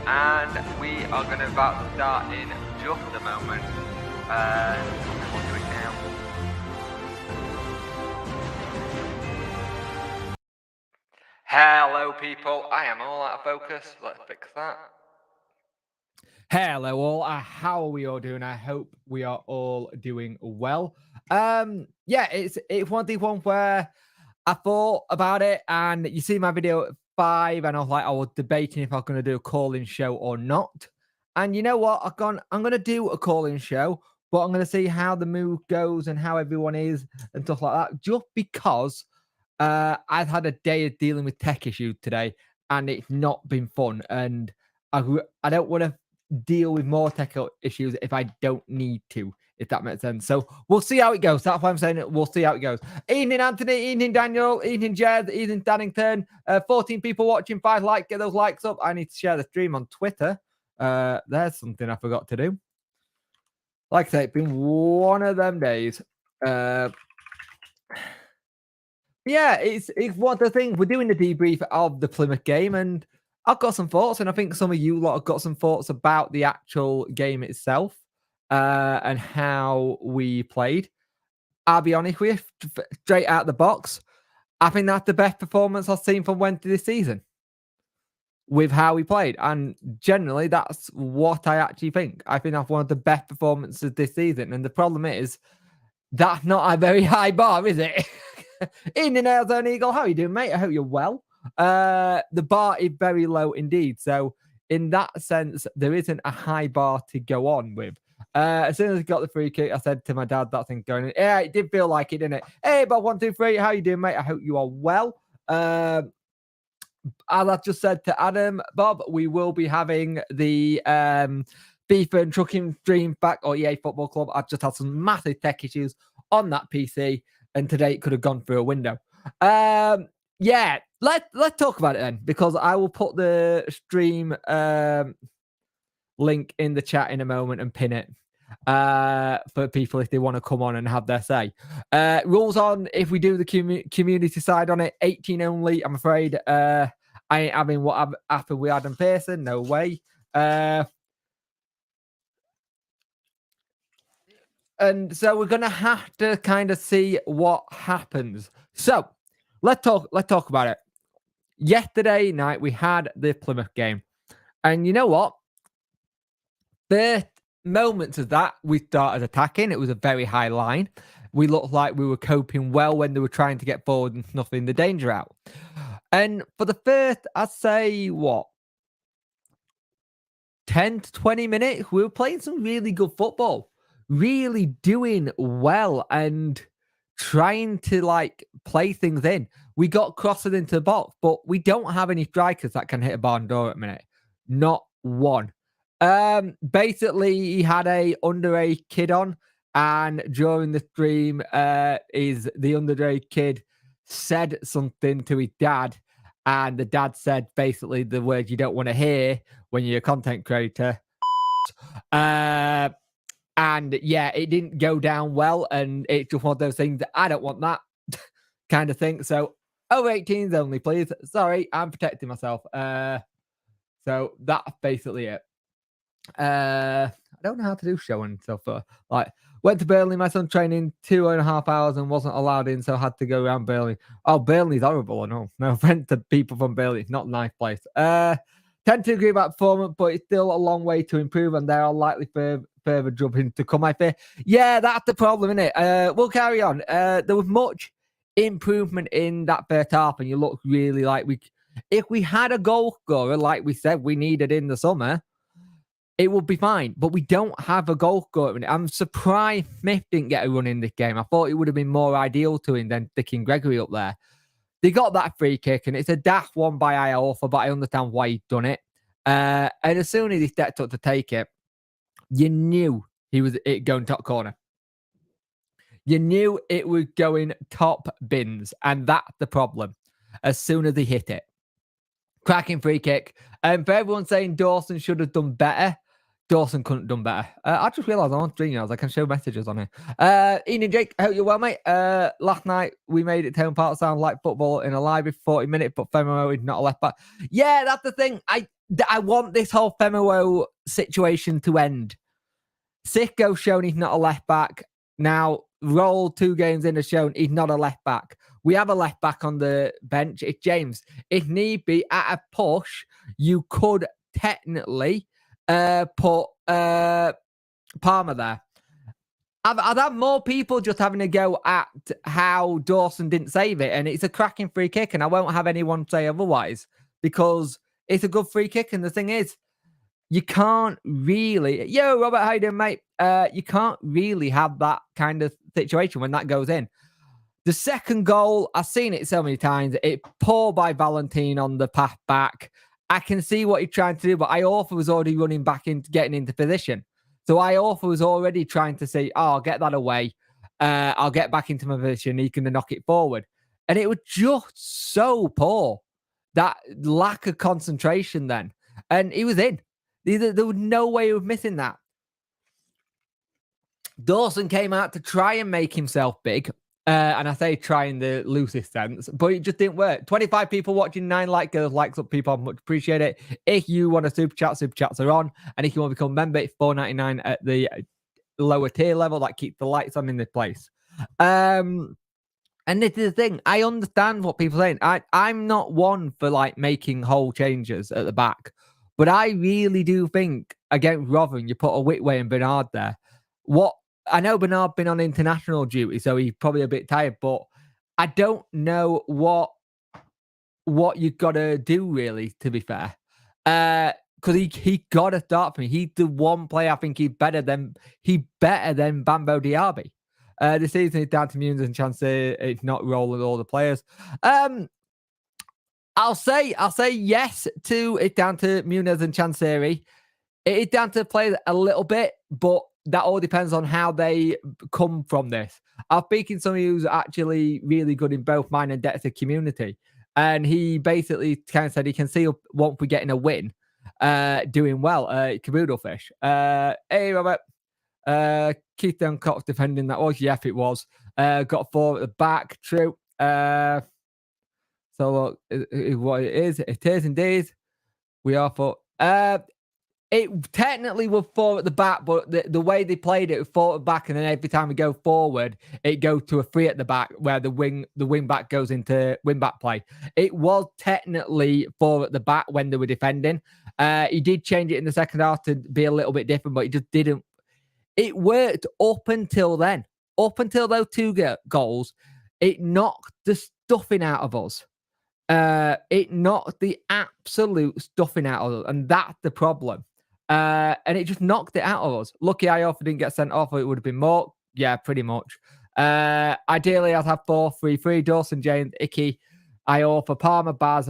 and we are going to about to start in just a moment. We'll do it now. Hello people, I am all out of focus. Let's fix that. Hello all, how are we all doing? I hope we are all doing well. Yeah, it's one of the ones where I thought about it, and you see my video at 5, and I was debating if I was going to do a call-in show or not. And you know what? I'm gonna do a call-in show, but I'm gonna see how the mood goes and how everyone is and stuff like that. Just because I've had a day of dealing with tech issues today, and it's not been fun. And I don't want to deal with more tech issues if I don't need to, if that makes sense. So we'll see how it goes. That's why I'm saying it. We'll see how it goes. Evening, Anthony. Evening, Daniel. Evening, Jed. Evening, Dannington. 14 people watching. 5 likes. Get those likes up. I need to share the stream on Twitter. There's something I forgot to do. Like I say, it's been one of them days. Yeah, it's one of the things. We're doing the debrief of the Plymouth game, and I've got some thoughts, and I think some of you lot have got some thoughts about the actual game itself and how we played. I'll be honest with you, straight out the box, I think that's the best performance I've seen from Wednesday this season with how we played. And generally, that's what I actually think. I think that's one of the best performances this season. And the problem is, that's not a very high bar, is it? In the Nail Zone Eagle, how are you doing, mate? I hope you're well. The bar is very low indeed. So in that sense, there isn't a high bar to go on with. As soon as I got the free kick, I said to my dad, that thing going in. Yeah, it did feel like it, didn't it? Hey, Bob, 1, 2, 3. How you doing, mate? I hope you are well. As I just said to Adam, Bob, we will be having the FIFA and Trucking stream back, or EA Football Club. I've just had some massive tech issues on that PC, and today it could have gone through a window. Yeah, let's talk about it then, because I will put the stream link in the chat in a moment and pin it for people if they want to come on and have their say. Rules on if we do the community side on it, 18 only. I'm afraid I ain't having what happened with Adam Pearson. No way. And so we're gonna have to kind of see what happens. So let's talk about it. Yesterday night we had the Plymouth game, and you know what? First moments of that, we started attacking. It was a very high line. We looked like we were coping well when they were trying to get forward and snuffing the danger out. And for the first, I'd say, 10 to 20 minutes, we were playing some really good football, really doing well and trying to play things in. We got crossing into the box, but we don't have any strikers that can hit a barn door at the minute. Not one. Basically, he had a underage kid on, and during the stream, is the underage kid said something to his dad, and the dad said basically the words you don't want to hear when you're a content creator. And yeah, it didn't go down well, and it's just one of those things that I don't want that kind of thing. So over 18s only, please. Sorry, I'm protecting myself. So that's basically it. I don't know how to do show and stuff. Went to Burnley, my son training 2.5 hours and wasn't allowed in, so I had to go around Burnley. Oh, Burnley's horrible. I know. No offense to people from Burnley. It's not a nice place. Tend to agree about performance, but it's still a long way to improve, and there are likely further jumping to come, I fear. Yeah, that's the problem, isn't it? We'll carry on. There was much improvement in that first half, and you look really like if we had a goal scorer like we said we needed in the summer, it would be fine. But we don't have a goal scorer. I'm surprised Smith didn't get a run in this game. I thought it would have been more ideal to him than sticking Gregory up there. They got that free kick, and it's a daft one by Iorfa, but I understand why he'd done it. And as soon as he stepped up to take it, you knew it going top corner. You knew it was going top bins, and that's the problem. As soon as he hit it. Cracking free kick. And for everyone saying Dawson should have done better, Dawson couldn't have done better. I just realised I want to emails. I can show messages on here. Ian and Jake, I hope you're well, mate. Last night we made it 10 parts sound like football in a live 40 minutes, but Femo is not a left back. Yeah, that's the thing. I want this whole Femo situation to end. Sicko shown he's not a left back. Now, Roll 2 games in has shown he's not a left back. We have a left back on the bench. It's James. If need be, at a push, you could technically put Palmer there. I'd have more people just having a go at how Dawson didn't save it, and it's a cracking free kick, and I won't have anyone say otherwise because it's a good free kick. And the thing is, you can't really, yo, Robert, how you doing, mate? You can't really have that kind of situation when that goes in. The second goal, I've seen it so many times. It poor by Valentin on the path back. I can see what he's trying to do, but Iorfa was already running back into getting into position. So Iorfa was already trying to say, oh, I'll get that away. I'll get back into my position. He can knock it forward. And it was just so poor. That lack of concentration then. And he was in. There was no way of missing that. Dawson came out to try and make himself big. And I say try in the loosest sense, but it just didn't work. 25 people watching, 9 likes up, people. I much appreciate it. If you want a super chats are on. And if you want to become a member, it's $4.99 at the lower tier level. That keeps the lights on in this place. And this is the thing. I understand what people are saying. I'm not one for like making whole changes at the back. But I really do think against Rotherham, you put a Whitway and Bernard there. I know Bernard been on international duty, so he's probably a bit tired, but I don't know what you've got to do, really, to be fair. Because he got to start for me. He's the one player I think he's better than Bambo Diaby. The season is down to Muniz and Chancellor. It's not rolling all the players. I'll say yes to it down to Muniz and Chansiri. It is down to the players a little bit, but that all depends on how they come from this. I'm speaking to somebody who's actually really good in both mine and Dexter community. And he basically kind of said he can see once we're getting a win, doing well. Caboodlefish. Hey, Robert. Keith Duncock's defending that was. Yep, it was. Got 4 at the back. True. So what it is indeed. We are for. It technically was 4 at the back, but the way they played it was 4 at the back, and then every time we go forward, it goes to a 3 at the back where the wing back goes into wing back play. It was technically 4 at the back when they were defending. He did change it in the second half to be a little bit different, but he just didn't. It worked up until then. Up until those 2 goals, it knocked the stuffing out of us. It knocked the absolute stuffing out of us, and that's the problem. And it just knocked it out of us. Lucky Iorfa didn't get sent off, or it would have been more. Yeah, pretty much. Ideally, I'd have 4-3-3. Dawson, James, Icky, Iorfa, Palmer, Byers,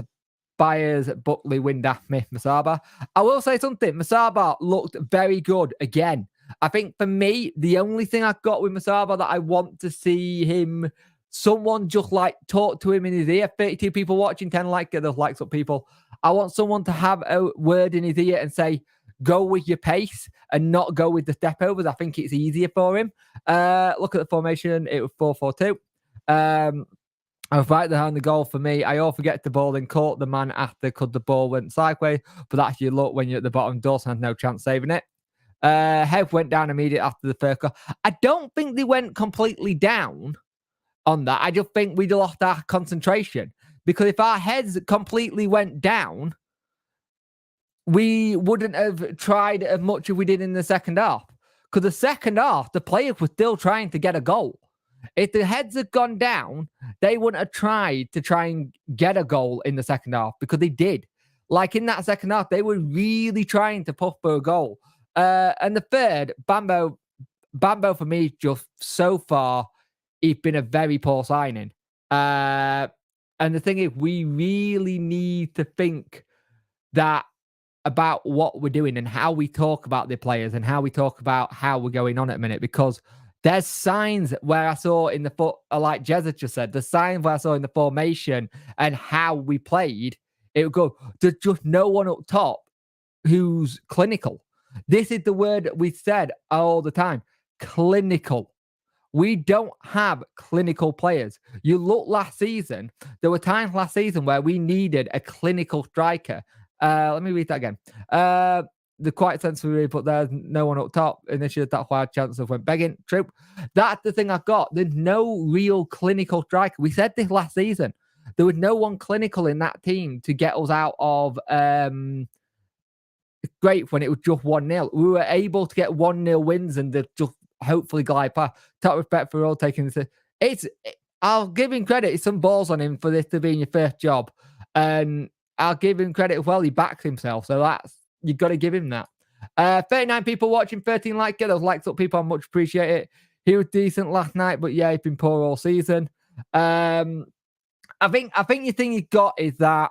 Buckley, Windass, Smith, Masaba. I will say something. Masaba looked very good again. I think for me, the only thing I've got with Masaba that I want to see him, someone just like talk to him in his ear. 32 people watching, 10 get those likes up, people. I want someone to have a word in his ear and say, go with your pace and not go with the step overs. I think it's easier for him. Look at the formation. It was 4-4-2. I was right behind the goal for me. I all forget the ball and caught the man after because the ball went sideways. But that's your luck when you're at the bottom. Dawson had no chance saving it. Hev went down immediately after the first goal. I don't think they went completely down on that. I just think we lost our concentration. Because if our heads completely went down, we wouldn't have tried as much as we did in the second half. Because the second half, the players were still trying to get a goal. If the heads had gone down, they wouldn't have tried to try and get a goal in the second half, because they did. Like in that second half, they were really trying to push for a goal. And the third, Bambo for me, just so far, he's been a very poor signing. And the thing is, we really need to think that about what we're doing and how we talk about the players and how we talk about how we're going on at a minute, because there's signs where I saw in the foot, like Jezza just said, the signs where I saw in the formation and how we played, it would go, there's just no one up top who's clinical. This is the word we said all the time. Clinical. We don't have clinical players. You look last season, there were times last season where we needed a clinical striker. Let me read that again. The quite sensible, but there's no one up top. Initially, that's why I had chance of went begging. True. That's the thing I've got. There's no real clinical striker. We said this last season. There was no one clinical in that team to get us out of great when it was just 1-0. We were able to get 1-0 wins and just hopefully glide past. Top respect for all taking this. I'll give him credit. It's some balls on him for this to be your first job. And I'll give him credit as well. He backs himself. So you've got to give him that. 39 people watching, 13 likes. Get those likes up, people. I much appreciate it. He was decent last night, but yeah, he's been poor all season. I think the thing you got is that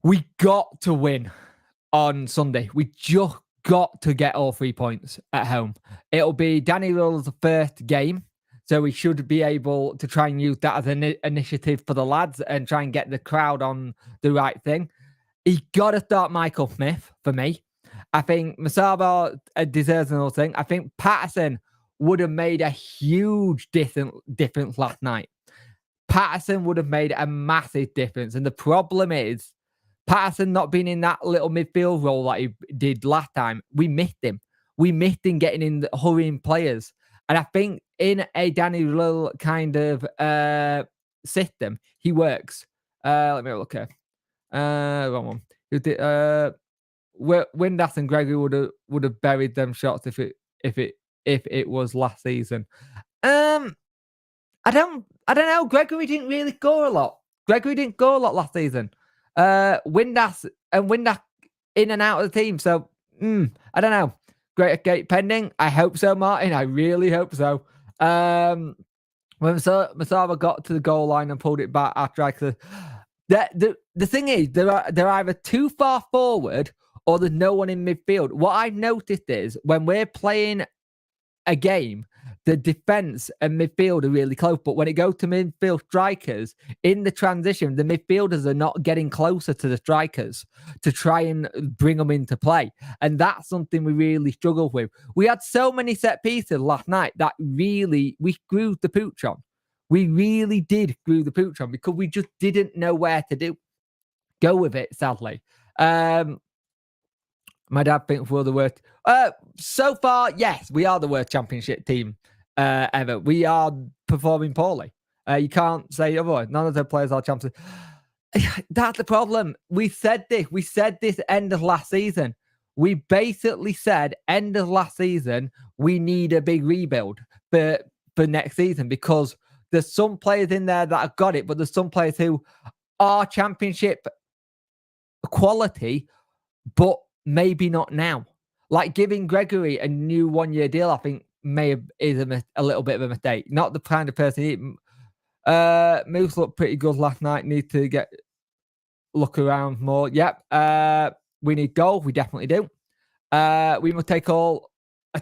we got to win on Sunday. We just got to get all 3 points at home. It'll be Danny Lill's first game, so we should be able to try and use that as an initiative for the lads and try and get the crowd on the right thing. He got to start Michael Smith for me. I think Masaba deserves another thing. I think Patterson would have made a huge difference last night. Patterson would have made a massive difference. And the problem is, Patterson not being in that little midfield role like he did last time, we missed him. We missed him getting in, hurrying players. And I think in a Danny Lill kind of system, he works. Let me have a look here. Wrong one. Windass and Gregory would have buried them shots if it was last season. I don't know. Gregory didn't really score a lot. Gregory didn't score a lot last season. Windass in and out of the team. So I don't know. Great gate pending. I hope so, Martin. I really hope so. When Masaba got to the goal line and pulled it back after the thing is, they're either too far forward or there's no one in midfield. What I've noticed is when we're playing a game, the defense and midfield are really close. But when it goes to midfield strikers, in the transition, the midfielders are not getting closer to the strikers to try and bring them into play. And that's something we really struggled with. We had so many set pieces last night that really we screwed the pooch on. We really did screw the pooch on because we just didn't know where to go with it, sadly. My dad thinks we're the worst. So far, yes, we are the worst championship team ever. We are performing poorly. You can't say otherwise. None of the players are champions. That's the problem. We said this end of last season. We basically said end of last season, we need a big rebuild for next season because there's some players in there that have got it, but there's some players who are championship quality, but maybe not now. Like giving Gregory a new 1-year deal, I think is a little bit of a mistake. Not the kind of person. Moose looked pretty good last night. Need to look around more. Yep. We need goal. We definitely do. We must take a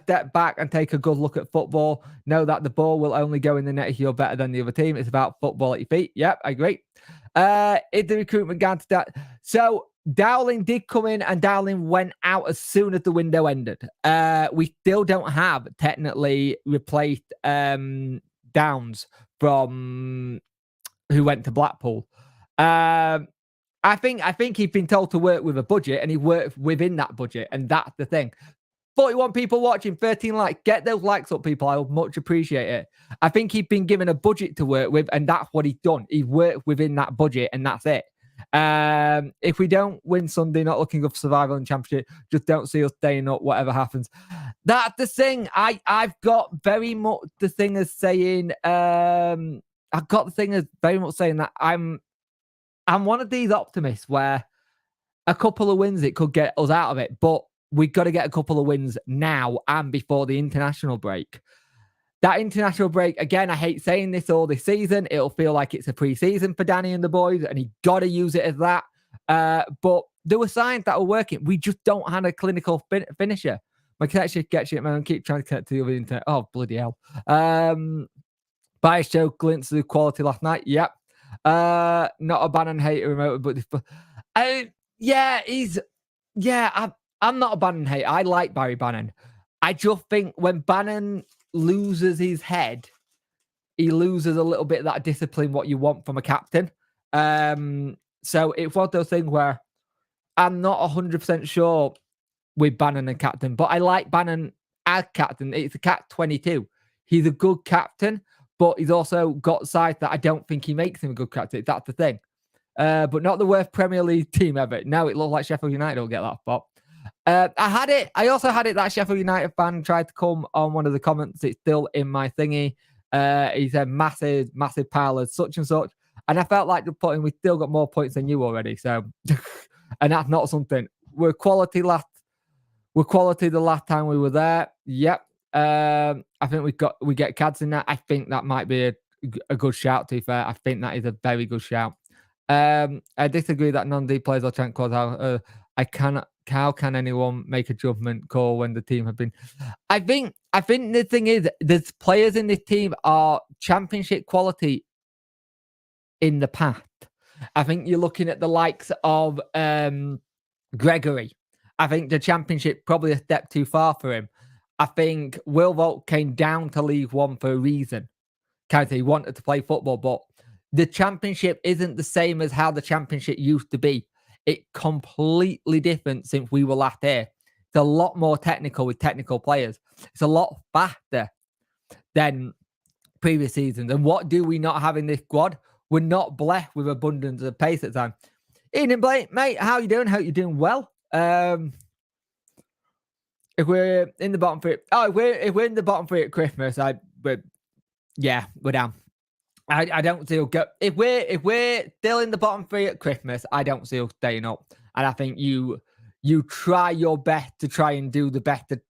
step back and take a good look at football. Know that the ball will only go in the net if you're better than the other team. It's about football at your feet. Yep, I agree. Is the recruitment going to start? So Dowling did come in and Dowling went out as soon as the window ended. We still don't have technically replaced Downs from who went to Blackpool. I think he's been told to work with a budget and he worked within that budget, and that's the thing. 41 people watching, 13 likes. Get those likes up, people. I would much appreciate it. I think he's been given a budget to work with, and that's what he's done. He worked within that budget, and that's it. If we don't win Sunday, not looking good for survival and championship, just don't see us staying up, whatever happens. That's the thing. I've got very much the thing as saying, I've got the thing as very much saying that I'm one of these optimists where a couple of wins, it could get us out of it, but we've got to get a couple of wins now and before the international break. That international break, again, I hate saying this all this season. It'll feel like it's a pre-season for Danny and the boys, and he got to use it as that. But there were signs that were working. We just don't have a clinical finisher. My connection gets it, man. Keep trying to connect to the other internet. Oh, bloody hell. Bias show glimpses of quality last night. Yep. Not a Bannon hater remote, but I'm not a Bannon hater. I like Barry Bannon. I just think when Bannon loses his head, he loses a little bit of that discipline, what you want from a captain. So it's one of those things where I'm not 100% sure with Bannon and captain, but I like Bannon as captain. It's a cat 22. He's a good captain, but he's also got sides that I don't think he makes him a good captain. That's the thing. But not the worst Premier League team ever. Now it looks like Sheffield United will get that spot. I also had it that Sheffield United fan tried to come on one of the comments. It's still in my thingy. He said massive pile of such and such. And I felt like we still got more points than you already. So, and that's not something. We're quality the last time we were there. Yep. I think we get Cads in that. I think that might be a good shout, to be fair. I think that is a very good shout. I disagree that non-D players are trying to cause out. How can anyone make a judgment call when the team have been? I think the thing is, there's players in this team are championship quality in the past. I think you're looking at the likes of Gregory. I think the championship probably a step too far for him. I think Will Vogt came down to League One for a reason. He wanted to play football, but the championship isn't the same as how the championship used to be. It's completely different since we were last here. It's a lot more technical with technical players. It's a lot faster than previous seasons. And what do we not have in this squad? We're not blessed with abundance of pace at the time. Evening, Blake, mate. How you doing? Hope you're doing well. If we're in the bottom three, if we're in the bottom three at Christmas, we're down. I don't see us go. If we're still in the bottom three at Christmas, I don't see us staying up. And I think you try your best to try and do the best to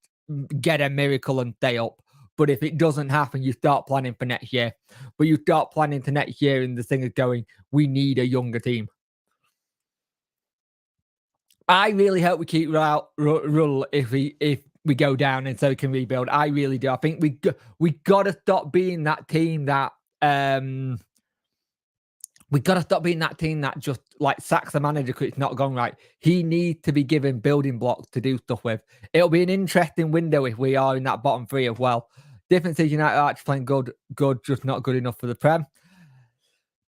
get a miracle and stay up. But if it doesn't happen, you start planning for next year. But you start planning to next year, and the thing is going, we need a younger team. I really hope we keep Rull if we go down and so we can rebuild. I really do. I think we got to stop being that team that just like sacks the manager because it's not gone right. He needs to be given building blocks to do stuff with. It'll be an interesting window if we are in that bottom three as well. Difference is United are actually playing good, just not good enough for the Prem.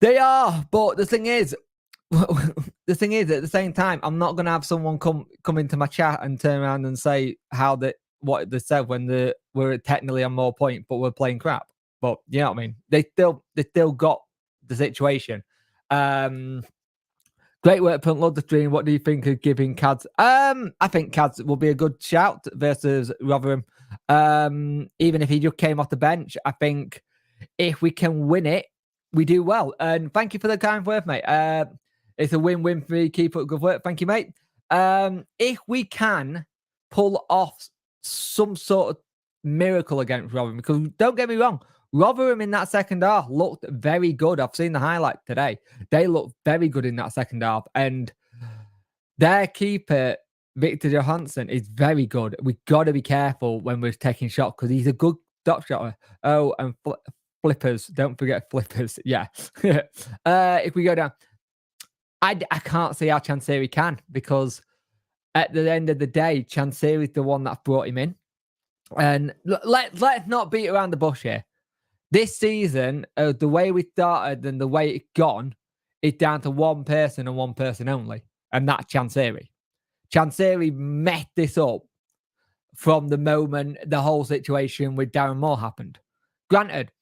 They are, but the thing is, at the same time, I'm not going to have someone come into my chat and turn around and say what they said when we're technically on more point, but we're playing crap. But you know what I mean? They still got the situation. Great work, Punt. Love the stream. What do you think of giving Cads? I think Cads will be a good shout versus Rotherham. Even if he just came off the bench, I think if we can win it, we do well. And thank you for the kind word, mate. It's a win-win for me. Keep up good work. Thank you, mate. If we can pull off some sort of miracle against Rotherham, because don't get me wrong, Rotherham in that second half looked very good. I've seen the highlight today. They looked very good in that second half. And their keeper, Victor Johansson, is very good. We've got to be careful when we're taking shots because he's a good stop shotter. Oh, and flippers. Don't forget flippers. Yeah. If we go down, I can't see how Chansiri can, because at the end of the day, Chansiri is the one that brought him in. And let's not beat around the bush here. This season, the way we started and the way it's gone, it's down to one person and one person only, and that's Chansiri. Chansiri messed this up from the moment the whole situation with Darren Moore happened. Granted,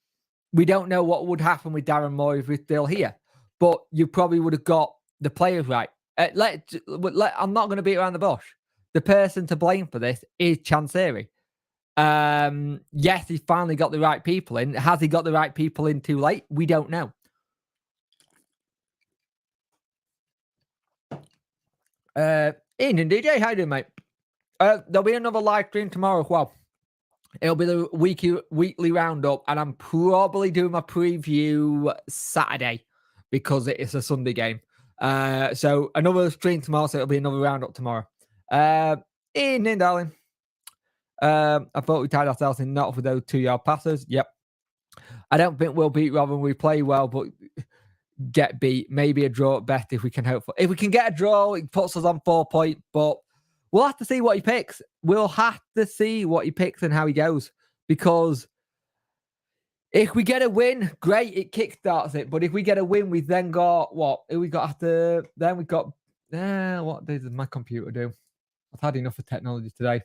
we don't know what would happen with Darren Moore if we're still here, but you probably would have got the players right. I'm not going to beat around the bush. The person to blame for this is Chansiri. Yes, he's finally got the right people in. Has he got the right people in too late? We don't know. Ian and DJ, how you doing, mate? There'll be another live stream tomorrow as well. It'll be the weekly roundup, and I'm probably doing my preview Saturday because it's a Sunday game. So another stream tomorrow, so it'll be another roundup tomorrow. Evening, darling. I thought we tied ourselves in knots with those 2-yard passes. Yep. I don't think we'll beat Robin. We play well, but get beat. Maybe a draw at best if we can hope for. If we can get a draw, it puts us on 4 points, but we'll have to see what he picks. We'll have to see what he picks and how he goes, because if we get a win, great, it kickstarts it. But if we get a win, we then got what? We got after then we got what does my computer do? I've had enough of technology today.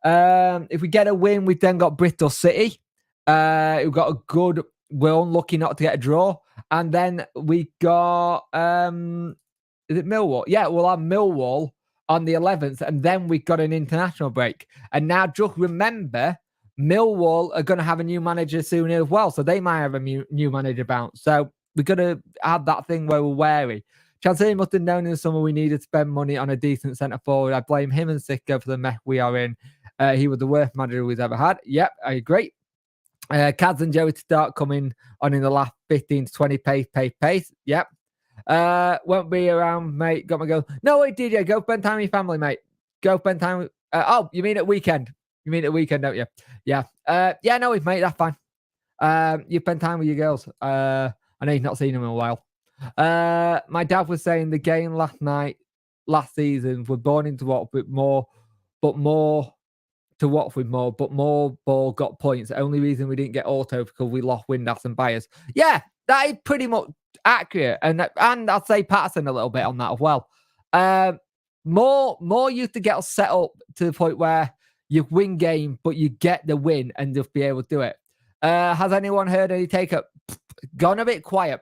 If we get a win, we've then got Bristol City. We've got a good. We're unlucky not to get a draw, and then we got is it Millwall? Yeah, we'll have Millwall on the 11th, and then we've got an international break. And now just remember, Millwall are going to have a new manager soon as well, so they might have a new manager bounce. So we're going to have that thing where we're wary. Chancellor must have known in the summer we needed to spend money on a decent centre forward. I blame him and Sicko for the mess we are in. He was the worst manager we've ever had. Yep, I agree. Cads and Joey to start coming on in the last 15 to 20 pace. Yep. Won't be around, mate. Got my go. No, wait, DJ. Go spend time with your family, mate. Go spend time with... oh, you mean at weekend? You mean at weekend, don't you? Yeah. Yeah, no, mate, that's fine. You spend time with your girls. I know you've not seen them in a while. My dad was saying the game last season, we're born into Watford more ball got points. The only reason we didn't get auto because we lost Windass and Byers. Yeah, that is pretty much accurate. And I'd say Patterson a little bit on that as well. More used to get us set up to the point where you win game, but you get the win and just be able to do it. Has anyone heard any take-up? Gone a bit quiet.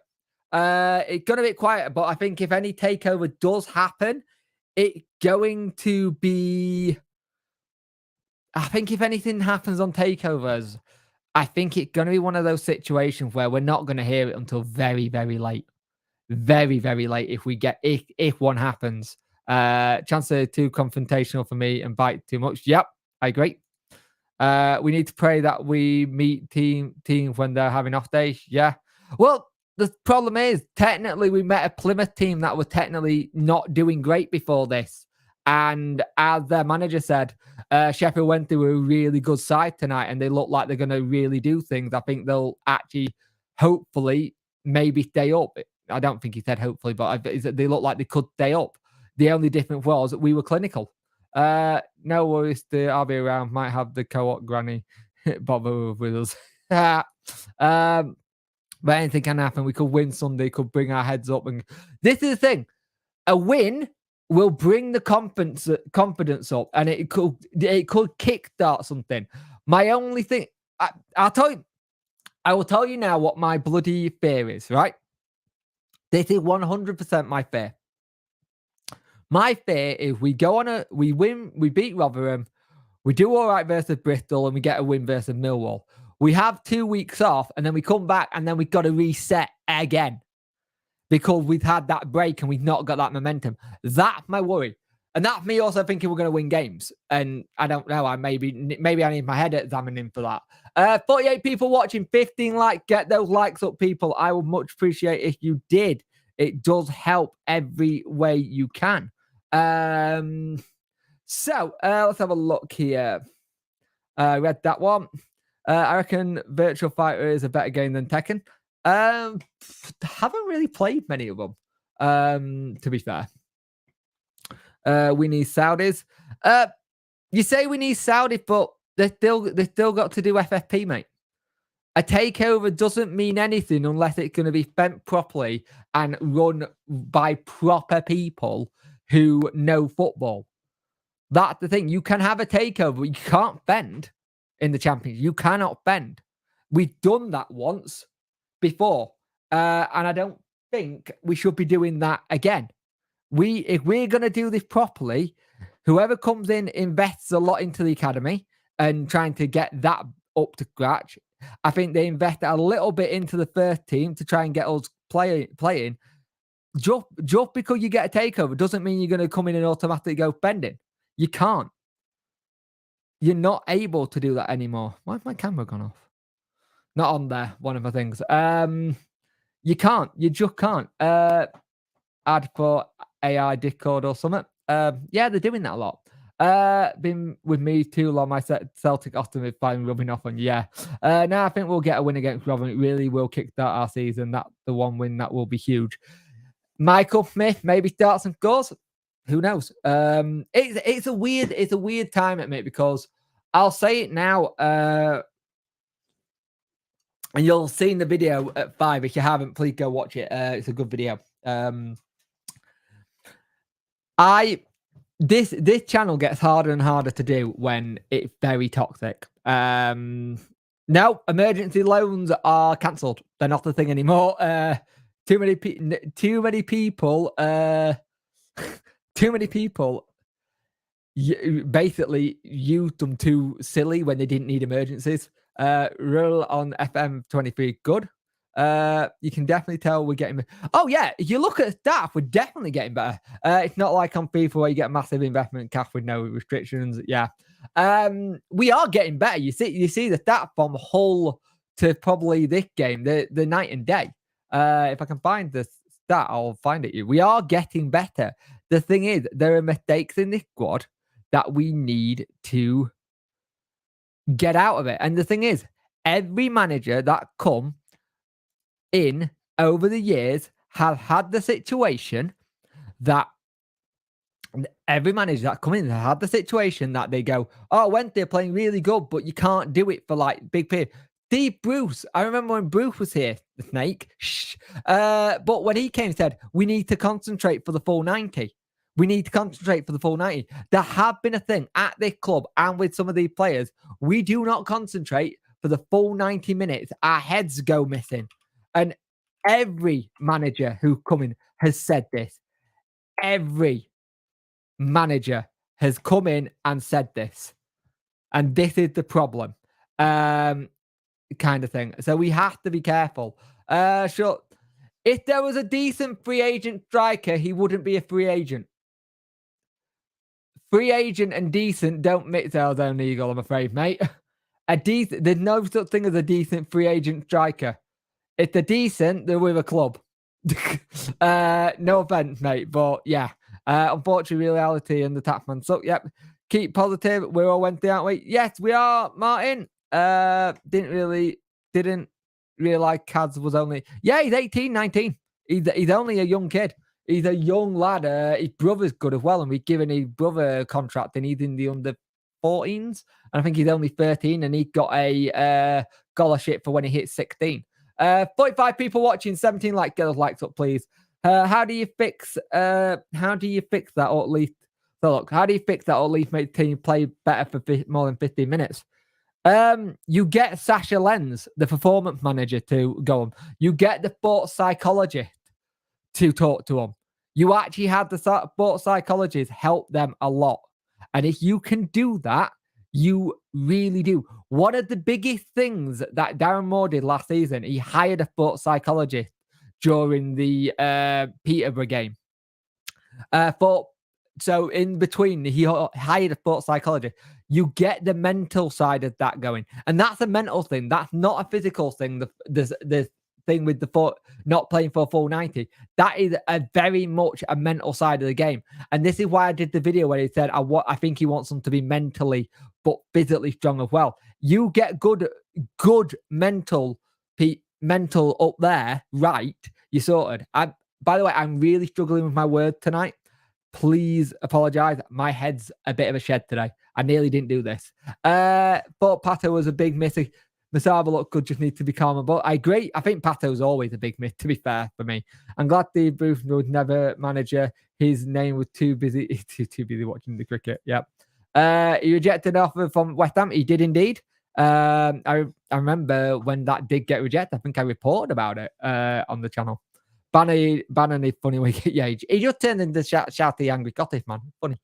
It's gone a bit quiet, but I think if any takeover does happen, it's going to be... I think if anything happens on takeovers, I think it's going to be one of those situations where we're not going to hear it until very, very late. Very, very late if one happens. Chancellor too confrontational for me and bite too much. Yep, I agree. We need to pray that we meet teams when they're having off days. Yeah. Well, the problem is, technically, we met a Plymouth team that was technically not doing great before this. And as their manager said, Sheffield went through a really good side tonight and they look like they're going to really do things. I think they'll actually, hopefully, maybe stay up. I don't think he said hopefully, but they look like they could stay up. The only difference was that we were clinical. No worries, I'll be around. Might have the co-op granny bother with us. But anything can happen. We could win Sunday, could bring our heads up. And this is the thing. A win will bring the confidence up, and it could kickstart something. My only thing, I will tell you now what my bloody fear is, right? This is 100% my fear. My fear is we win, we beat Rotherham, we do all right versus Bristol, and we get a win versus Millwall. We have 2 weeks off, and then we come back, and then we've got to reset again because we've had that break and we've not got that momentum. That's my worry. And that's me also thinking we're going to win games. And I don't know. Maybe I need my head examining for that. 48 people watching, 15 likes. Get those likes up, people. I would much appreciate if you did. It does help every way you can. So let's have a look here. Read that one. I reckon Virtual Fighter is a better game than Tekken. Haven't really played many of them, to be fair. We need Saudis. You say we need Saudis, but they still got to do FFP, mate. A takeover doesn't mean anything unless it's going to be spent properly and run by proper people who know football. That's the thing. You can have a takeover, but you can't bend in the Champions. You cannot bend. We've done that once before, and I don't think we should be doing that again. If we're going to do this properly, whoever comes in invests a lot into the academy and trying to get that up to scratch. I think they invest a little bit into the first team to try and get us playing. Just because you get a takeover doesn't mean you're going to come in and automatically go bending. You can't. You're not able to do that anymore. Why has my camera gone off? Not on there, one of my things. You can't. You just can't. Add for AI Discord or something. Yeah, they're doing that a lot. Been with me too long. My Celtic optimism finally rubbing off on you. Yeah. Now I think we'll get a win against Rotherham. It really will kickstart our season. That the one win that will be huge. Michael Smith maybe start some goals. who knows? It's a weird time at me because I'll say it now, and you'll see in the video at 5. If you haven't, please go watch it. It's a good video. This channel gets harder and harder to do when it's very toxic. No, emergency loans are cancelled. They're not a thing anymore. Too many people. Too many people basically used them too silly when they didn't need emergencies. Rule on FM23, good. You can definitely tell we're getting. Oh yeah, if you look at staff, we're definitely getting better. It's not like on FIFA where you get a massive investment cash with no restrictions. Yeah, we are getting better. You see the stat from Hull to probably this game, the night and day. If I can find the stat, I'll find it. We are getting better. The thing is, there are mistakes in this squad that we need to get out of it. And the thing is, every manager that come in over the years have had the situation that every manager that come in has had the situation that they go, oh, Wednesday playing really good, but you can't do it for like big period. Bruce, I remember when Bruce was here, the snake. But when he came, said we need to concentrate for the full 90. We need to concentrate for the full 90. There have been a thing at this club and with some of these players. We do not concentrate for the full 90 minutes. Our heads go missing. And every manager who come in has said this. Every manager has come in and said this. And this is the problem. Kind of thing. So we have to be careful. Sure. If there was a decent free agent striker, he wouldn't be a free agent. Free agent and decent don't mix our own eagle, I'm afraid, mate. There's no such thing as a decent free agent striker. If they're decent, they're with a club. No offense, mate, but yeah. Unfortunately, reality and the taxman. So, yep. Keep positive. We're all Wednesday, aren't we? Yes, we are, Martin. Didn't realise Kaz was only. Yeah, he's 18, 19. He's only a young kid. He's a young lad. His brother's good as well, and we've given his brother a contract, and he's in the under 14s. And I think he's only 13, and he got a scholarship for when he hits 16. 45 people watching, 17 like, get those likes up, please. How do you fix that, or at least so look? How do you fix that, or at least make the team play better for more than 15 minutes? You get Sasha Lenz, the performance manager, to go on. You get the sports psychologist to talk to them. You actually have the sports psychologist help them a lot. And if you can do that, you really do. One of the biggest things that Darren Moore did last season, he hired a sports psychologist during the Peterborough game. So in between, he hired a sports psychologist. You get the mental side of that going. And that's a mental thing. That's not a physical thing. The thing with the not playing for a full 90. That is a very much a mental side of the game. And this is why I did the video where he said, I think he wants them to be mentally but physically strong as well. You get good mental up there, right? You're sorted. By the way, I'm really struggling with my word tonight. Please apologize. My head's a bit of a shed today. I nearly didn't do this. But Pato was a big miss. Masaba looked good, just need to be calmer. But I agree. I think Pato's always a big miss, to be fair, for me. I'm glad Debrief would never manager. His name was too busy. Too busy watching the cricket. Yep. He rejected an offer from West Ham. He did indeed. I remember when that did get rejected. I think I reported about it on the channel. Bannon is funny when yeah, he just turned into shouty angry Scottish man. Funny.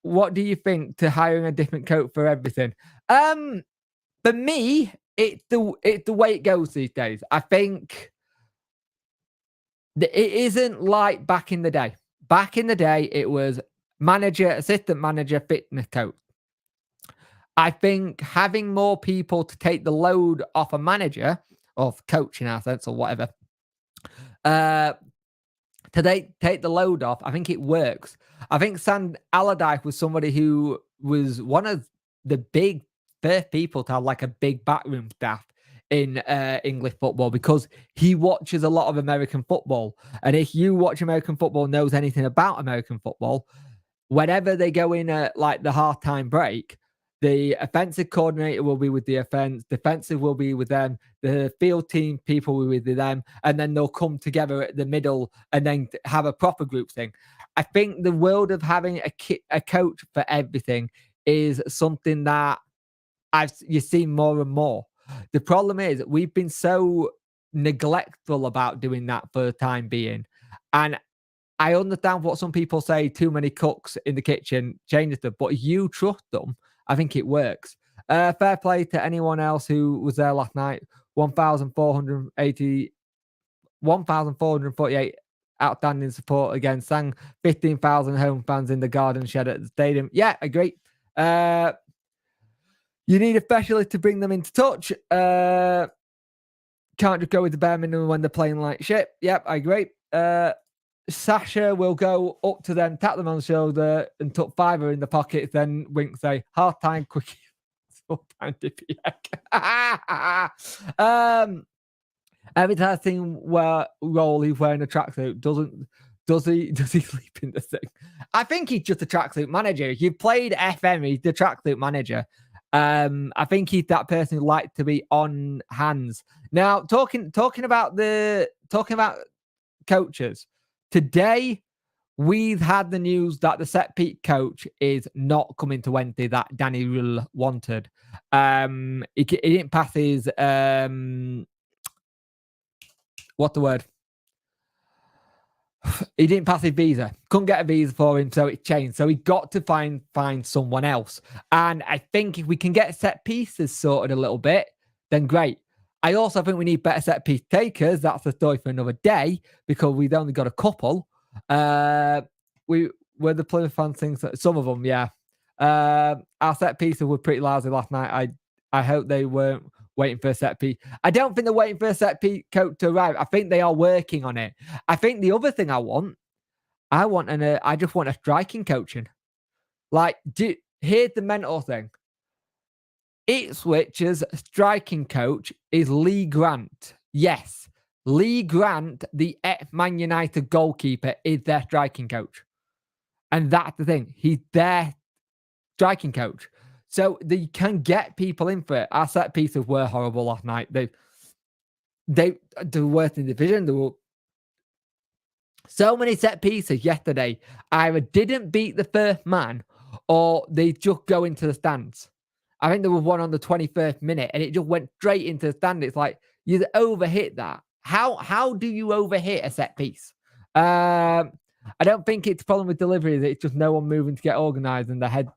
What do you think to hiring a different coach for everything? For me, it's the way it goes these days. I think it isn't like back in the day. Back in the day, it was manager, assistant manager, fitness coach. I think having more people to take the load off a manager, of coaching our sense or whatever, to take the load off, I think it works. I think Sam Allardyce was somebody who was one of the big first people to have like a big backroom staff in English football because he watches a lot of American football. And if you watch American football, knows anything about American football, whenever they go in like the halftime break, the offensive coordinator will be with the offense, defensive will be with them, the field team people will be with them, and then they'll come together at the middle and then have a proper group thing. I think the world of having a coach for everything is something that you see more and more. The problem is we've been so neglectful about doing that for the time being. And I understand what some people say, too many cooks in the kitchen, change stuff, but if you trust them, I think it works. Fair play to anyone else who was there last night. 1,448 outstanding support again. Sang 15,000 home fans in the garden shed at the stadium. Yeah, agree. You need a specialist to bring them into touch. Can't just go with the bare minimum when they're playing like shit. Yep, I agree. Sasha will go up to them, tap them on the shoulder, and tuck fiver in the pocket. Then wink, say half time, quick. Every time I think role he's wearing a tracksuit, does he sleep in the thing? I think he's just a tracksuit manager. If you've played FM, he's the tracksuit manager. I think he's that person who likes to be on hands. Now, talking about coaches. Today, we've had the news that the set piece coach is not coming to Wednesday that Danny Rule wanted. He didn't pass his what's the word? He didn't pass his visa. Couldn't get a visa for him, so it changed. So he got to find someone else. And I think if we can get set pieces sorted a little bit, then great. I also think we need better set piece takers. That's a story for another day because we've only got a couple. The Plymouth fans think some of them, yeah. Our set pieces were pretty lousy last night. I hope they weren't waiting for a set piece. I don't think they're waiting for a set piece coach to arrive. I think they are working on it. I think the other thing I just want a striking coaching. Like, here's the mental thing. Ipswich's striking coach is Lee Grant. Yes, Lee Grant, the ex-Man United goalkeeper, is their striking coach. And that's the thing. He's their striking coach. So they can get people in for it. Our set pieces were horrible last night. They were worst in the division. There were so many set pieces yesterday. Either didn't beat the first man or they just go into the stands. I think there was one on the 21st minute and it just went straight into the stand. It's like you overhit that. How do you overhit a set piece? I don't think it's a problem with delivery. It's just no one moving to get organised and the head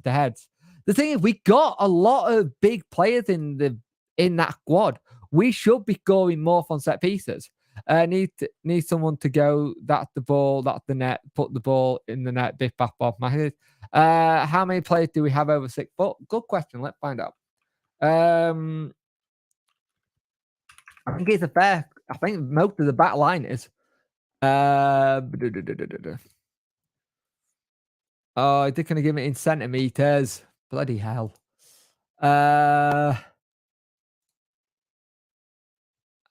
to heads. The thing is, we got a lot of big players in that squad. We should be scoring more from set pieces. Need someone to go. That's the ball. That's the net. Put the ball in the net. Biff baff off my head. How many players do we have over 6 foot? Good question. Let's find out. I think it's I think most of the back line is. Oh, they're going to give it in centimeters. Bloody hell.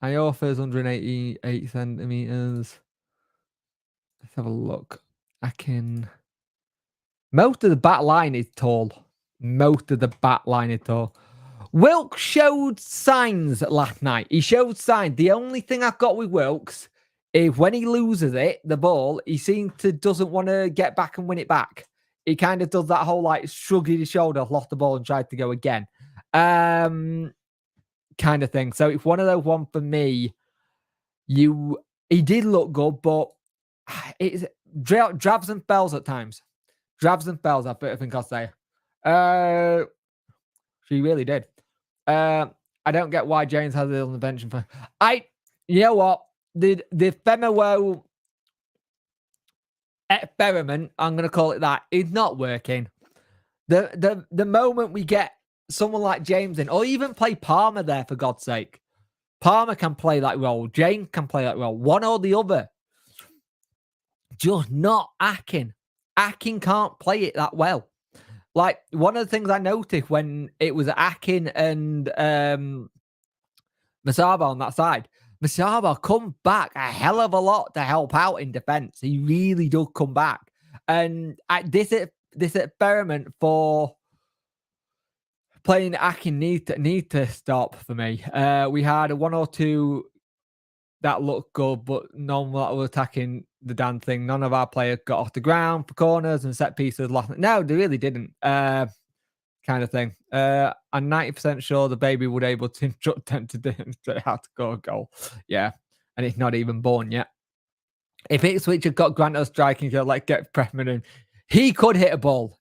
Iorfa's 188 centimeters. Let's have a look. Most of the back line is tall. Wilkes showed signs last night. He showed signs. The only thing I've got with Wilkes is when he loses the ball, he seems to doesn't want to get back and win it back. He kind of does that whole like shrugging his shoulder, lost the ball and tried to go again. Kind of thing. So it's one of those one for me. He did look good, but it's drabs and spells at times. Drabs and spells, I think I'll say. She really did. I don't get why James has it on the bench. You know what? The Femowo experiment, I'm going to call it that, is not working. The moment we get someone like James in, or even play Palmer there, for God's sake. Palmer can play that role. James can play that role. One or the other. Just not Akin. Akin can't play it that well. Like, one of the things I noticed when it was Akin and Masaba on that side. Masaba come back a hell of a lot to help out in defence. He really does come back. And this experiment for playing Akin need to stop for me. We had a 1 or 2 that looked good, but none that were attacking the damn thing. None of our players got off the ground for corners and set pieces. No, they really didn't. Kind of thing. I'm 90% sure the baby would able to instruct them to demonstrate how to score a goal. Yeah, and it's not even born yet. If Ipswich had got Grant striking, like get Pressman in, he could hit a ball.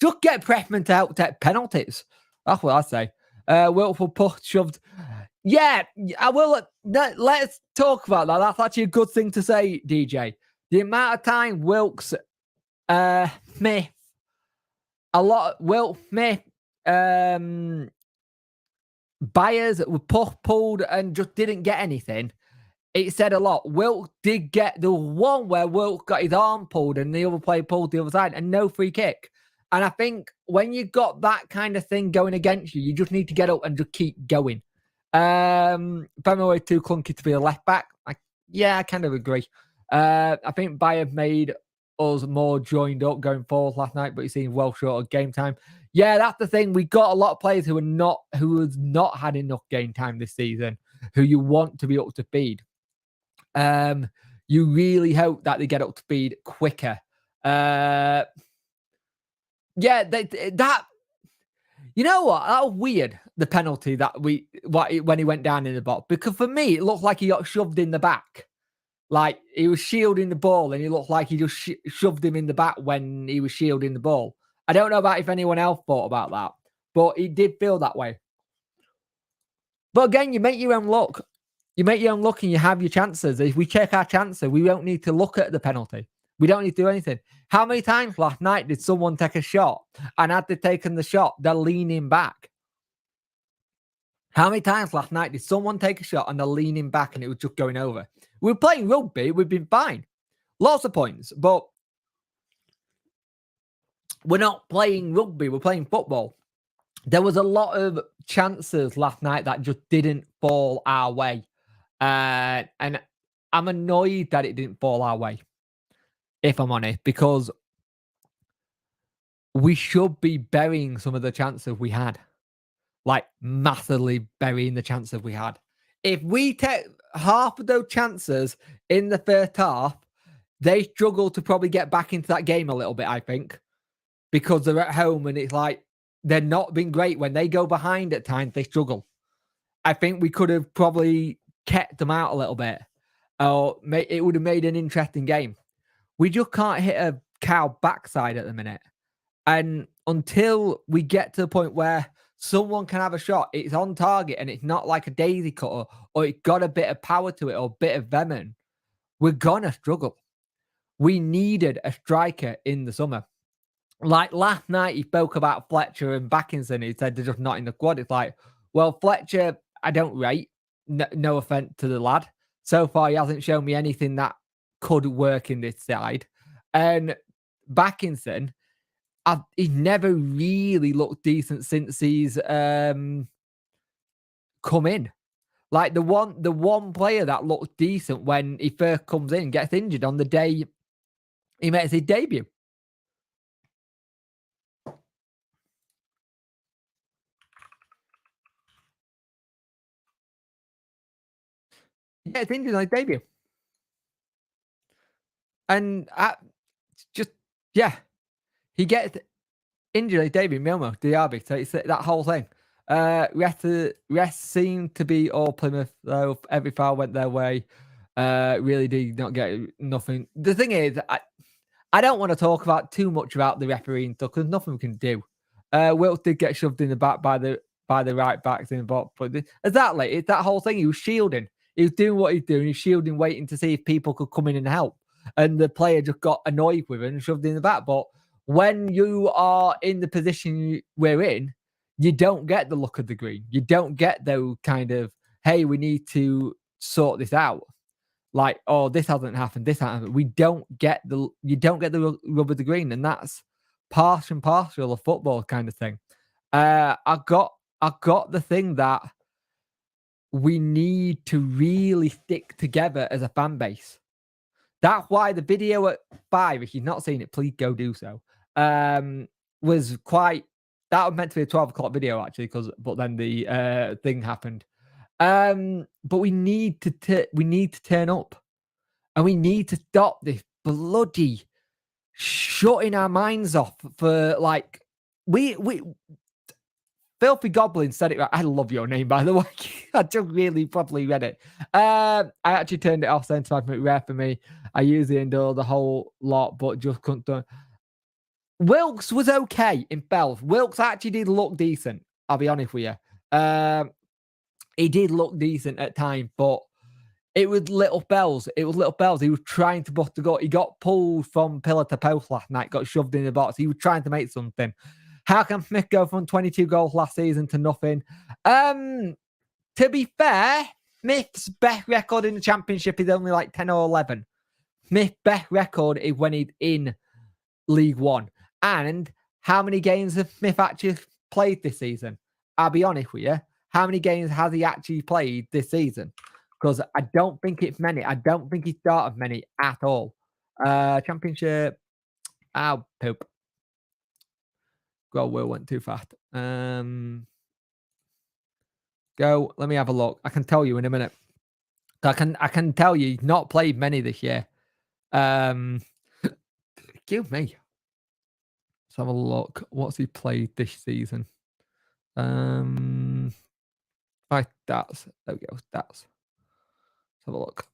Just get Pressman to help take penalties. That's what I say. Wilford push shoved. Yeah, I will. Let's talk about that. That's actually a good thing to say, DJ. The amount of time Wilkes, Smith, Wilt Smith, Byers were pulled and just didn't get anything. It said a lot. Wilt did get the one where Wilt got his arm pulled and the other player pulled the other side and no free kick. And I think when you got that kind of thing going against you, you just need to get up and just keep going. Benoit too clunky to be a left back. I kind of agree. I think Bayern made us more joined up going forward last night, but he seemed well short of game time. Yeah, that's the thing. We got a lot of players who has not had enough game time this season, who you want to be up to speed. You really hope that they get up to speed quicker. That you know what? That was weird. The penalty that when he went down in the box, because for me it looked like he got shoved in the back. Like he was shielding the ball, and he looked like he just shoved him in the back when he was shielding the ball. I don't know about if anyone else thought about that, but it did feel that way. But again, you make your own luck. You make your own luck and you have your chances. If we check our chances, we don't need to look at the penalty. We don't need to do anything. How many times last night did someone take a shot and had they taken the shot, they're leaning back? How many times last night did someone take a shot and they're leaning back and it was just going over? We were playing rugby. We've been fine. Lots of points, but we're not playing rugby. We're playing football. There was a lot of chances last night that just didn't fall our way. And I'm annoyed that it didn't fall our way, if I'm honest, because we should be burying some of the chances we had. Like, massively burying the chances we had. If we take half of those chances in the first half, they struggle to probably get back into that game a little bit, I think, because they're at home and it's like they're not been great. When they go behind at times, they struggle. I think we could have probably kept them out a little bit, or it would have made an interesting game. We just can't hit a cow backside at the minute. And until we get to the point where someone can have a shot, it's on target and it's not like a daisy cutter, or it got a bit of power to it or a bit of venom, we're going to struggle. We needed a striker in the summer. Like last night, he spoke about Fletcher and Backinson. He said they're just not in the squad. It's like, well, Fletcher, I don't rate. No offense to the lad. So far, he hasn't shown me anything that could work in this side. And Backinson, he's never really looked decent since he's come in. Like the one player that looked decent when he first comes in gets injured on the day he makes his debut. Yeah, it's injured on his debut. And he gets injured on his debut, Milmo, Diaby. So it's that whole thing. Rest seemed to be all Plymouth, though. Every foul went their way. Really did not get nothing. The thing is, I don't want to talk about too much about the refereeing stuff because nothing we can do. Wilkes did get shoved in the back by the right backs in the box. But exactly, it's that whole thing. He was shielding. He was doing what he's doing. He's shielding, waiting to see if people could come in and help. And the player just got annoyed with him and shoved in the back. But when you are in the position we're in, you don't get the look of the green. You don't get those kind of, hey, we need to sort this out. Like, oh, this hasn't happened. This hasn't happened. You don't get the rub of the green, and that's part and parcel of football kind of thing. I got the thing that we need to really stick together as a fan base. That's why the video at 5, if you've not seen it, please go do so. Was quite, that was meant to be a 12 o'clock video actually, but then the thing happened. But we need to turn up, and we need to stop this bloody shutting our minds off for like we Filthy Goblin said it right. I love your name, by the way. I just really probably read it. I actually turned it off, saying to make it rare for me. I usually endure the whole lot, but just couldn't do it. Wilkes was okay in Bells. Wilkes actually did look decent. I'll be honest with you. He did look decent at times, but it was little bells. He was trying to bust the goal. He got pulled from pillar to post last night, got shoved in the box. He was trying to make something. How can Smith go from 22 goals last season to nothing? To be fair, Smith's best record in the championship is only like 10 or 11. Smith's best record is when he's in League One. And how many games has Smith actually played this season? I'll be honest with you. How many games has he actually played this season? Because I don't think it's many. I don't think he started many at all. Championship. Ow, poop. Will went too fast. Go. Let me have a look. I can tell you in a minute. I can tell you he's not played many this year. Excuse me. Let's have a look. What's he played this season? Right, stats. There we go. Stats. Let's have a look.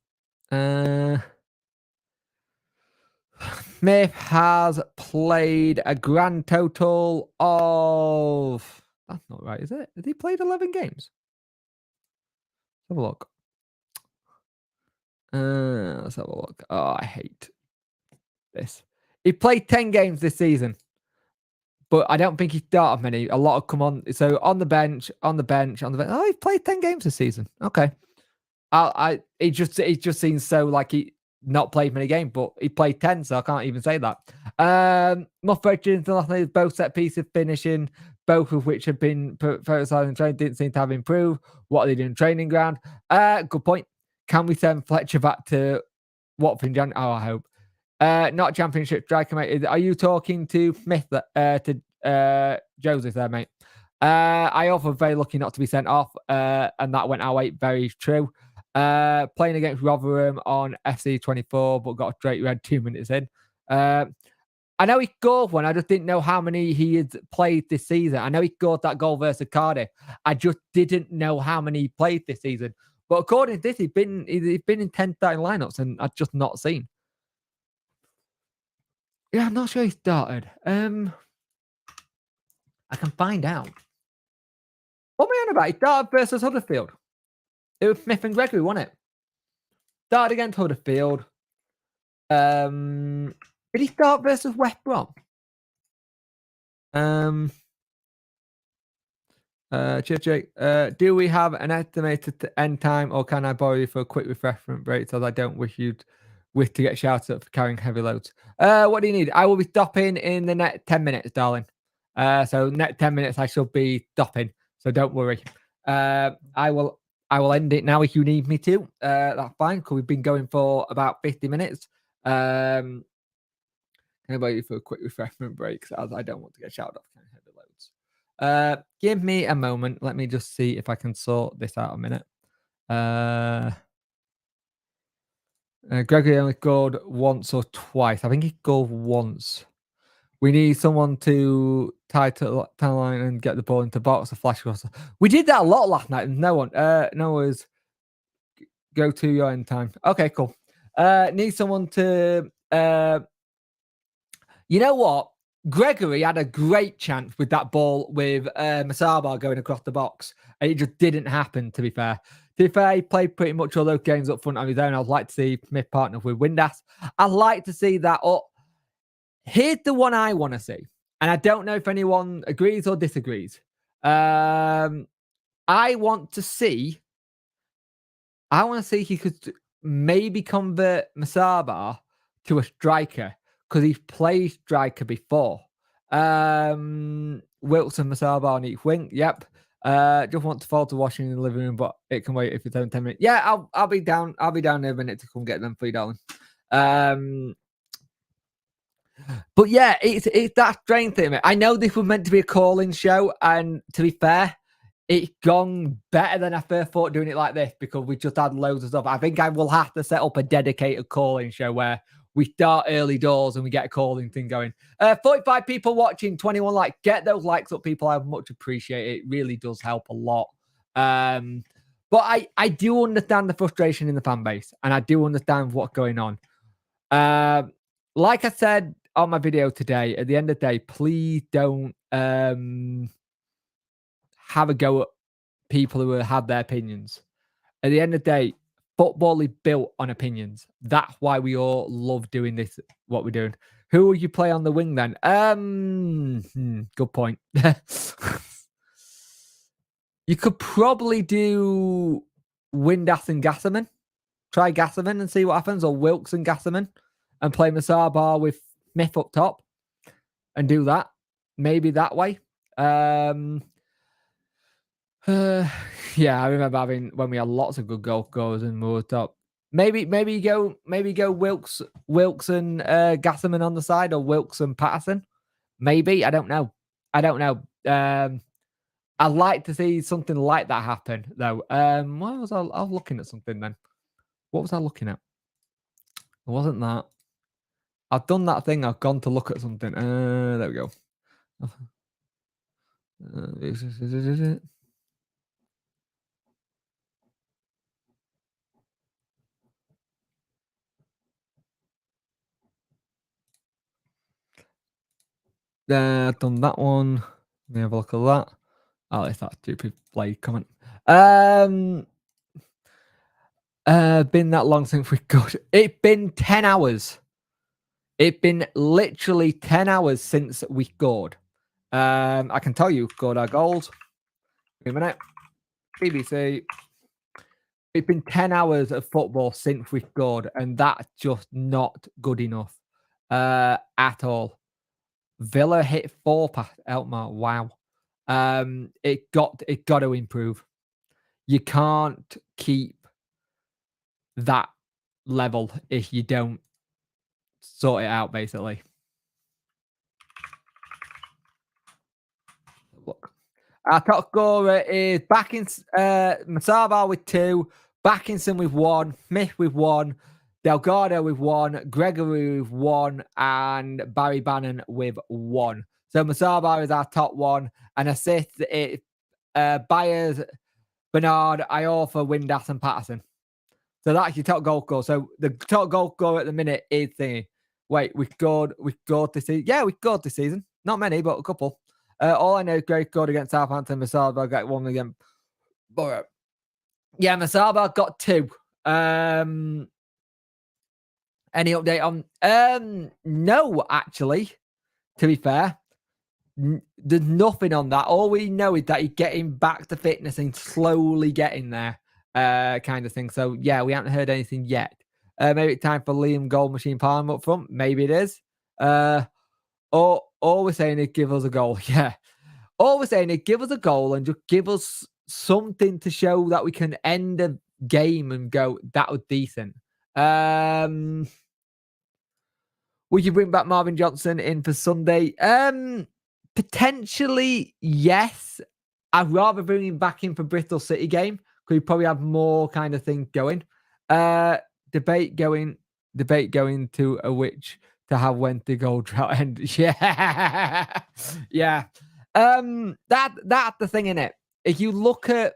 Smith has played a grand total of... That's not right, is it? Has he played 11 games? Let's have a look. Let's have a look. Oh, I hate this. He played 10 games this season, but I don't think he started many. A lot have come on. So on the bench. Oh, he played 10 games this season. Okay. It just seems so like he not played many games, but he played 10, so I can't even say that. Muffred both set pieces finishing, both of which have been prototyped in training, didn't seem to have improved. What are they doing training ground? Good point. Can we send Fletcher back to Watford in January? Oh, I hope. Not championship striker, mate. Are you talking to Smith, to Joseph there, mate? I also was very lucky not to be sent off, and that went our way. Very true. Playing against Rotherham on FC24, but got a straight red 2 minutes in. I know he scored one. I just didn't know how many he had played this season. I know he scored that goal versus Cardiff. I just didn't know how many he played this season. But according to this, he's been in 10 starting lineups, and I've just not seen. Yeah, I'm not sure he started. I can find out. What am I on about? He started versus Huddersfield. It was Smith and Gregory, wasn't it? Started against Huddersfield. Did he start versus West Brom? Do we have an estimated end time, or can I borrow you for a quick refreshment break, so I don't wish to get shouted at for carrying heavy loads? What do you need? I will be stopping in the next 10 minutes, darling. So next 10 minutes I shall be stopping, so don't worry. I will end it now if you need me to. That's fine, because we've been going for about 50 minutes. Can I borrow you for a quick refreshment break, as I don't want to get shouted off carrying heavy loads. Give me a moment. Let me just see if I can sort this out a minute. Gregory only scored once or twice. I think he scored once. We need someone to tie to the line and get the ball into box. A flash across. We did that a lot last night. No one was go to your end time. Okay, cool. Need someone to. You know what? Gregory had a great chance with that ball with Masaba going across the box. And it just didn't happen, to be fair. To be fair, he played pretty much all those games up front on his own. I'd like to see Smith partner with Windass. I'd like to see that up. Here's the one I want to see. And I don't know if anyone agrees or disagrees. I want to see he could maybe convert Masaba to a striker, because he's played striker before. Wilson, Masaba on each wing. Yep. Just want to fall to washing in the living room, but it can wait if it's only 10 minutes. Yeah, I'll be down. I'll be down in a minute to come get them for you, darling. But yeah, it's that strange thing, mate. I know this was meant to be a call-in show, and to be fair, it's gone better than I first thought doing it like this because we just had loads of stuff. I think I will have to set up a dedicated call-in show where we start early doors and we get a call-in thing going. 45 people watching, 21 likes. Get those likes up, people. I much appreciate it. It really does help a lot. But I do understand the frustration in the fan base, and I do understand what's going on. Like I said on my video today, at the end of the day, please don't have a go at people who have their opinions. At the end of the day, football is built on opinions. That's why we all love doing this, what we're doing. Who will you play on the wing then? Good point. You could probably do Windass and Gasserman. Try Gasserman and see what happens, or Wilkes and Gasserman, and play Masarbar with Smith up top and do that. Maybe that way. Yeah, I remember having when we had lots of good goal scorers and we were top. Maybe go Wilkes and Gasserman on the side, or Wilkes and Patterson. Maybe, I don't know. I'd like to see something like that happen though. What was I was looking at something then? What was I looking at? It wasn't that. I've done that thing. I've gone to look at something. There we go. I've done that one. Let me have a look at that. Oh, it's that stupid play comment. Been that long since we got. It's been 10 hours. It's been literally 10 hours since we scored. I can tell you, scored our goals. Wait a minute. BBC. It's been 10 hours of football since we scored, and that's just not good enough at all. Villa hit 4 past Eltmar. Wow. It got to improve. You can't keep that level if you don't sort it out, basically. Look. Our top scorer is Masarbar with 2, Backinson with 1, Smith with 1, Delgado with 1, Gregory with 1, and Barry Bannon with 1. So Masarbar is our top one. And assist it Byers, Bernard, Iorfa, Windass, and Patterson. So that's your top goal scorer. So the top goal scorer at the minute is thingy. Wait, we scored this season. Yeah, we scored this season. Not many, but a couple. All I know is Greg scored against Southampton. Masarba got 1 again. But yeah, Masarba got 2. Any update on? No, actually. To be fair, there's nothing on that. All we know is that he's getting back to fitness and slowly getting there, kind of thing. So yeah, we haven't heard anything yet. Maybe it's time for Liam Gold Machine Palm up front. Maybe it is. All we're saying is give us a goal. Yeah. All we're saying is give us a goal and just give us something to show that we can end a game and go, that was decent. Would you bring back Marvin Johnson in for Sunday? Potentially, yes. I'd rather bring him back in for Bristol City game because we probably have more kind of thing going. Debate going to a which to have when the gold drought end. Yeah. Yeah. That's the thing in it. If you look at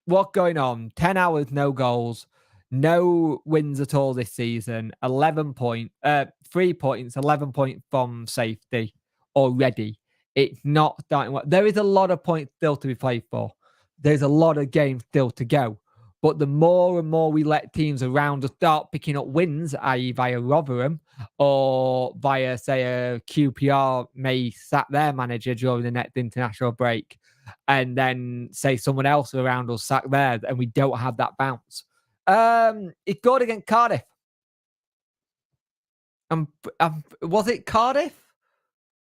what's going on, 10 hours, no goals, no wins at all this season, 3 points, 11 points from safety already. It's not starting well. There is a lot of points still to be played for. There's a lot of games still to go. But the more and more we let teams around us start picking up wins, i.e. via Rotherham or via, say, a QPR may sack their manager during the next international break, and then, say, someone else around us sack theirs, and we don't have that bounce. It scored against Cardiff. Was it Cardiff?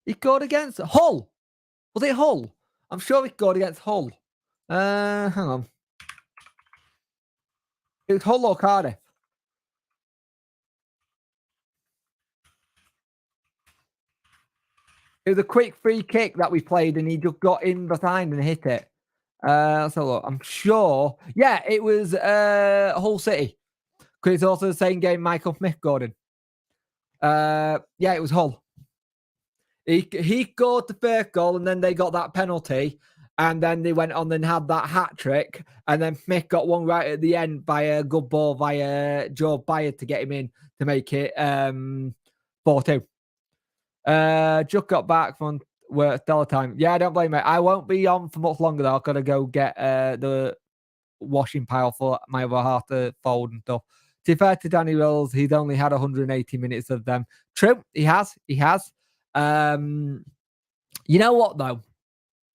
He scored against Hull. Was it Hull? I'm sure he scored against Hull. Hang on. It was Hull or Cardiff. It was a quick free kick that we played, and he just got in behind and hit it. Let's have a look. I'm sure. Yeah, it was Hull City. Because it's also the same game Michael Smith, Gordon. Yeah, it was Hull. He scored the first goal, and then they got that penalty, and then they went on and had that hat trick, and then Smith got one right at the end by a good ball via Joe Byard to get him in to make it 4-2. Just got back from work, Stellar time. Yeah, I don't blame it. I won't be on for much longer though. I've got to go get the washing pile for my other half to fold and stuff. To be fair to Danny Wills, he's only had 180 minutes of them. True, he has. You know what though?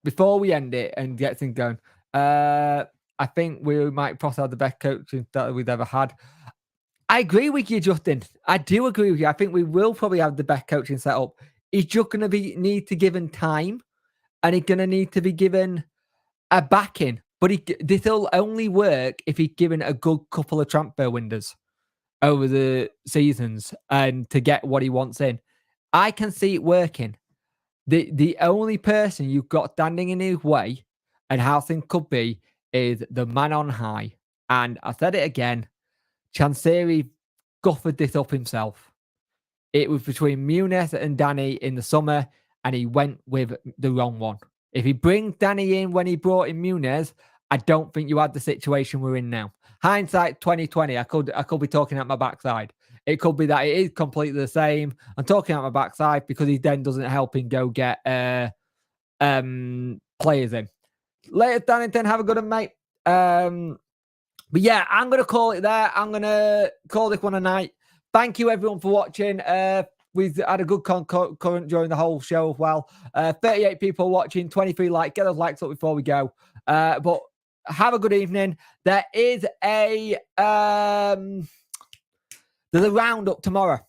Before we end it and get things going, I think we might possibly have the best coaching that we've ever had. I agree with you, Justin. I do agree with you. I think we will probably have the best coaching setup. He's just going to need to give him time, and he's going to need to be given a backing. But this will only work if he's given a good couple of transfer windows over the seasons and to get what he wants in. I can see it working. The only person you've got standing in his way and how things could be is the man on high. And I said it again, Chansiri guffered this up himself. It was between Muniz and Danny in the summer, and he went with the wrong one. If he brings Danny in when he brought in Muniz, I don't think you had the situation we're in now. Hindsight 2020, I could be talking at my backside. It could be that it is completely the same. I'm talking at my backside because he then doesn't help him go get players in. Later, Dannington, have a good one, mate. But yeah, I'm going to call it there. I'm going to call this one a night. Thank you, everyone, for watching. We've had a good current during the whole show as well. 38 people watching, 23 likes. Get those likes up before we go. But have a good evening. There is there's a roundup tomorrow.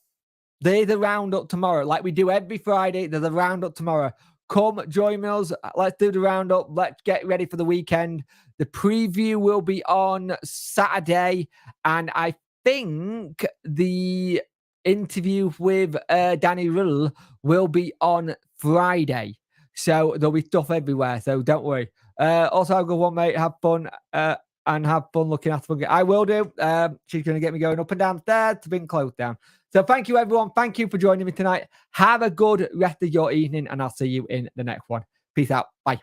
There's a roundup tomorrow. Like we do every Friday, there's a roundup tomorrow. Come join us. Let's do the roundup. Let's get ready for the weekend. The preview will be on Saturday. And I think the interview with Danny Riddle will be on Friday. So there'll be stuff everywhere. So don't worry. Also, have a good one, mate. Have fun. And have fun looking after me. I will do. She's going to get me going up and downstairs to bring clothes down. So thank you, everyone. Thank you for joining me tonight. Have a good rest of your evening, and I'll see you in the next one. Peace out. Bye.